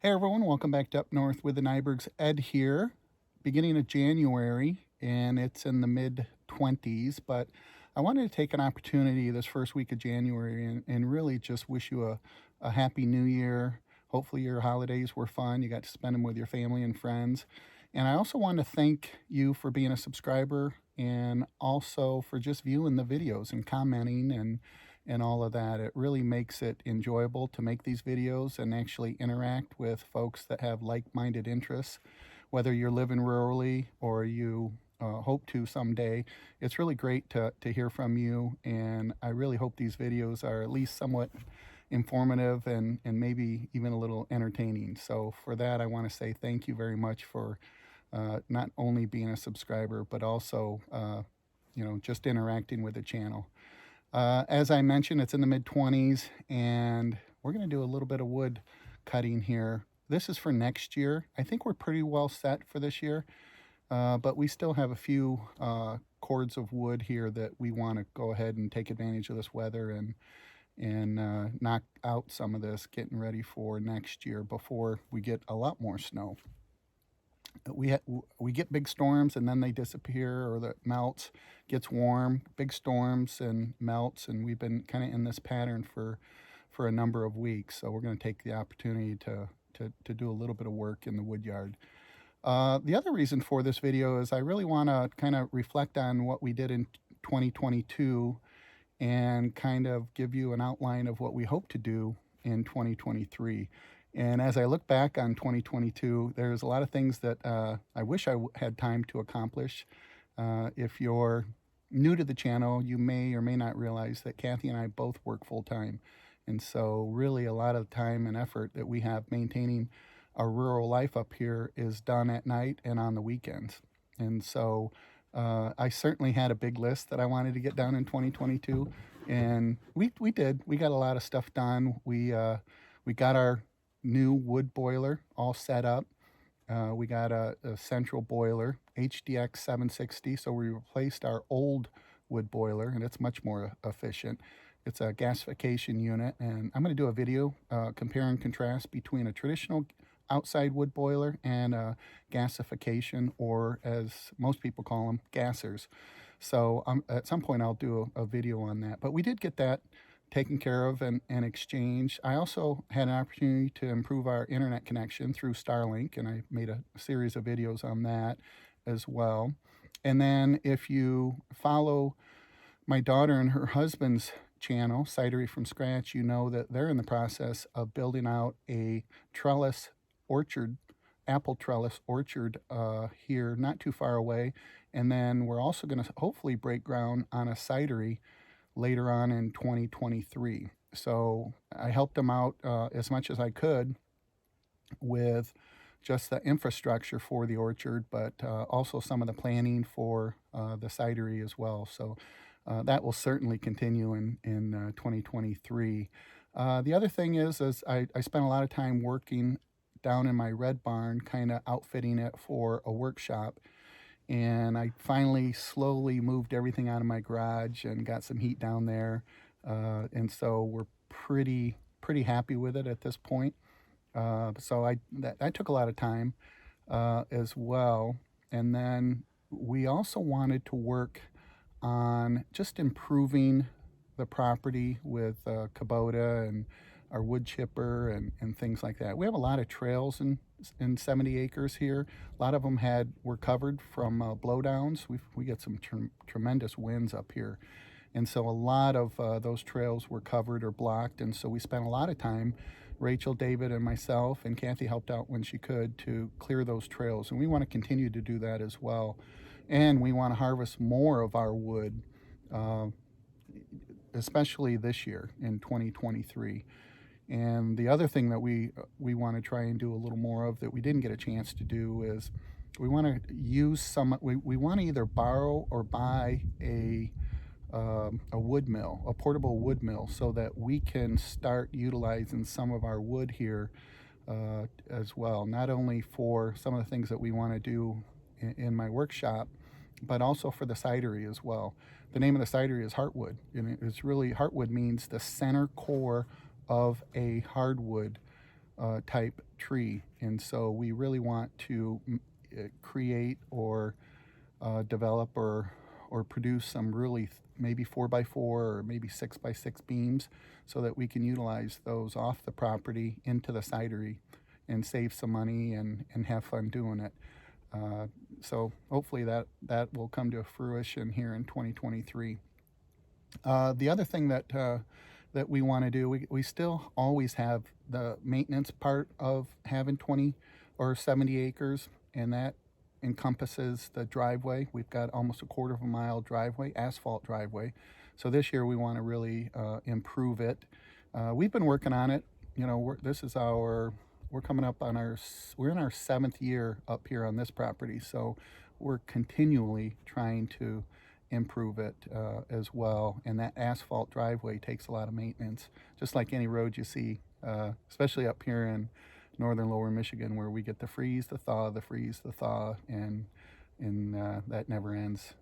Hey everyone, welcome back to Up North with the Nybergs. Ed here, beginning of January, and it's in the mid 20s. But I wanted to take an opportunity this first week of January and really just wish you a happy new year. Hopefully, your holidays were fun. You got to spend them with your family and friends. And I also want to thank you for being a subscriber and also for just viewing the videos and commenting and all of that. It really makes it enjoyable to make these videos and actually interact with folks that have like-minded interests, whether you're living rurally or you hope to someday. It's really great to hear from you, and I really hope these videos are at least somewhat informative and maybe even a little entertaining. So for that, I want to say thank you very much for not only being a subscriber, but also just interacting with the channel. As I mentioned, it's in the mid 20s, and we're going to do a little bit of wood cutting here. This is for next year. I think we're pretty well set for this year, but we still have a few cords of wood here that we want to go ahead and take advantage of this weather and knock out some of this, getting ready for next year before we get a lot more snow. We get big storms and then they disappear or the melts, gets warm, big storms and melts, and we've been kind of in this pattern for a number of weeks. So we're going to take the opportunity to do a little bit of work in the wood yard. The other reason for this video is I really want to kind of reflect on what we did in 2022 and kind of give you an outline of what we hope to do in 2023. And as I look back on 2022, there's a lot of things that I wish had time to accomplish. If you're new to the channel, you may or may not realize that Kathy and I both work full time. And so, really, a lot of time and effort that we have maintaining our rural life up here is done at night and on the weekends. And so, I certainly had a big list that I wanted to get done in 2022, and we did. We got a lot of stuff done. We got our new wood boiler all set up. We got a central boiler, HDX 760, so we replaced our old wood boiler, and it's much more efficient. It's a gasification unit, and I'm going to do a video compare and contrast between a traditional outside wood boiler and gasification, or as most people call them, gassers. So at some point I'll do a video on that. But we did get that taken care of and exchanged. I also had an opportunity to improve our internet connection through Starlink, and I made a series of videos on that as well. And then if you follow my daughter and her husband's channel, Cidery from Scratch, you know that they're in the process of building out a trellis orchard, apple trellis orchard here not too far away. And then we're also going to hopefully break ground on a cidery later on in 2023. So I helped them out as much as I could with just the infrastructure for the orchard, but also some of the planning for the cidery as well. So that will certainly continue in 2023. The other thing is I spent a lot of time working down in my red barn, kind of outfitting it for a workshop. And I finally slowly moved everything out of my garage and got some heat down there. And so we're pretty happy with it at this point. So that took a lot of time as well. And then we also wanted to work on just improving the property with Kubota and our wood chipper and things like that. We have a lot of trails in 70 acres here. A lot of them were covered from blowdowns. We get some tremendous winds up here. And so a lot of those trails were covered or blocked. And so we spent a lot of time, Rachel, David, and myself, and Kathy helped out when she could to clear those trails. And we want to continue to do that as well. And we want to harvest more of our wood, especially this year in 2023. And the other thing that we want to try and do a little more of that we didn't get a chance to do is we want to use we want to either borrow or buy a wood mill, a portable wood mill, so that we can start utilizing some of our wood here as well, not only for some of the things that we want to do in my workshop, but also for the cidery as well. The name of the cidery is Heartwood, and it's really, Heartwood means the center core of a hardwood type tree. And so we really want to create or develop or produce some really maybe 4x4 or maybe 6x6 beams so that we can utilize those off the property into the cidery and save some money and have fun doing it. So hopefully that will come to fruition here in 2023. The other thing that we want to do, we still always have the maintenance part of having 20 or 70 acres, and that encompasses the driveway. We've got almost a quarter of a mile driveway, asphalt driveway. So this year we want to really improve it. We've been working on it. You know, we're coming up on we're in our 7th year up here on this property. So we're continually trying to improve it as well. And that asphalt driveway takes a lot of maintenance, just like any road you see, especially up here in northern lower Michigan, where we get the freeze, the thaw, the freeze, the thaw, and that never ends.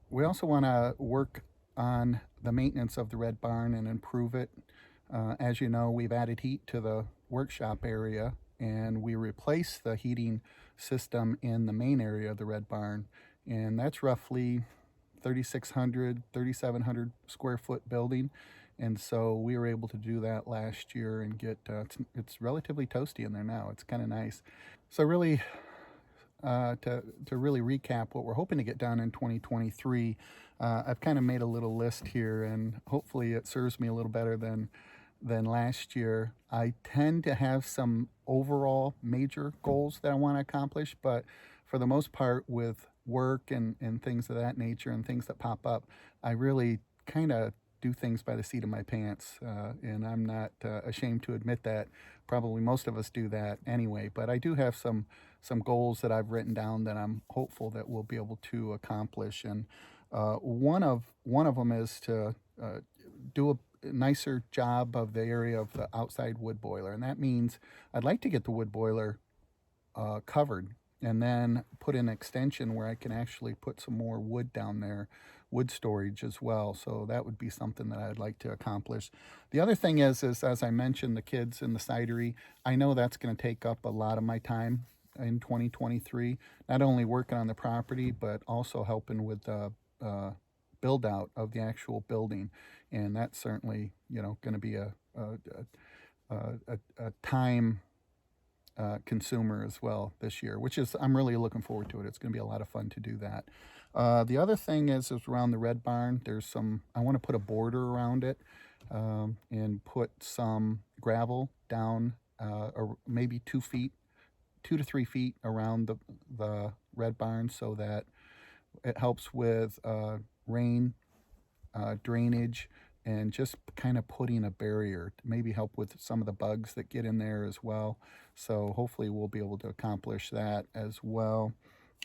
We also want to work on the maintenance of the red barn and improve it. As you know, we've added heat to the workshop area, and we replaced the heating system in the main area of the red barn, and that's roughly 3,700 square foot building. And so we were able to do that last year and get it's relatively toasty in there now. It's kind of nice. So really, to really recap what we're hoping to get done in 2023, I've kind of made a little list here, and hopefully it serves me a little better than last year. I tend to have some overall major goals that I want to accomplish, but for the most part, with work and things of that nature and things that pop up, I really kind of do things by the seat of my pants, and I'm not ashamed to admit that. Probably most of us do that anyway, but I do have some goals that I've written down that I'm hopeful that we'll be able to accomplish. And one of them is to do a nicer job of the area of the outside wood boiler, and that means I'd like to get the wood boiler covered and then put an extension where I can actually put some more wood down there, wood storage as well. So that would be something that I'd like to accomplish. The other thing is as I mentioned, the kids in the cidery, I know that's going to take up a lot of my time in 2023, not only working on the property, but also helping with the build out of the actual building. And that's certainly, going to be a time consumer as well this year, which is, I'm really looking forward to it. It's going to be a lot of fun to do that. The other thing is around the red barn, I want to put a border around it and put some gravel down, or maybe 2 to 3 feet around the red barn, so that it helps with rain, drainage, and just kind of putting a barrier to maybe help with some of the bugs that get in there as well. So hopefully we'll be able to accomplish that as well.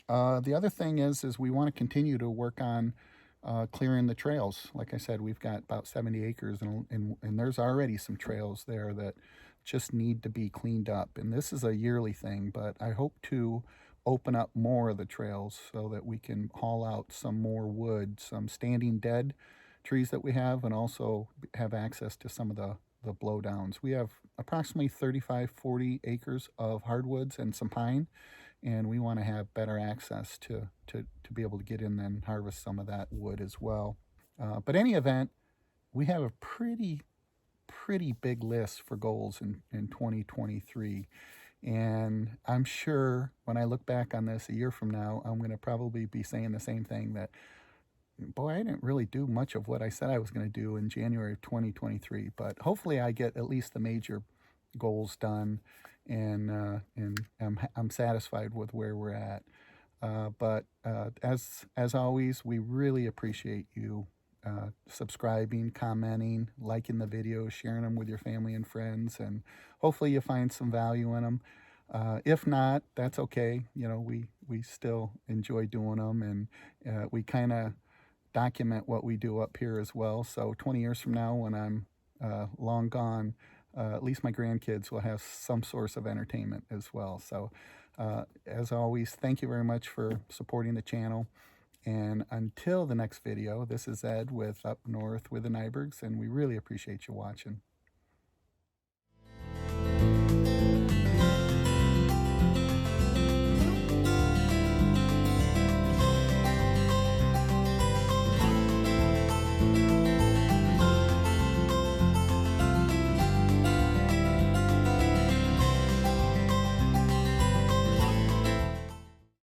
The other thing is we want to continue to work on clearing the trails. Like I said, we've got about 70 acres, and there's already some trails there that just need to be cleaned up. And this is a yearly thing, but I hope to open up more of the trails so that we can haul out some more wood, some standing dead trees that we have, and also have access to some of the blowdowns. We have approximately 35-40 acres of hardwoods and some pine, and we want to have better access to be able to get in and harvest some of that wood as well. But any event, we have a pretty big list for goals in 2023. And I'm sure when I look back on this a year from now, I'm going to probably be saying the same thing, that, boy, I didn't really do much of what I said I was going to do in January of 2023. But hopefully I get at least the major goals done, and I'm satisfied with where we're at. But as always, we really appreciate you subscribing, commenting, liking the videos, sharing them with your family and friends, and hopefully you find some value in them. If not, that's okay. We still enjoy doing them, and we kind of document what we do up here as well. So 20 years from now, when I'm long gone, at least my grandkids will have some source of entertainment as well. So as always, thank you very much for supporting the channel. And until the next video, this is Ed with Up North with the Nybergs, and we really appreciate you watching.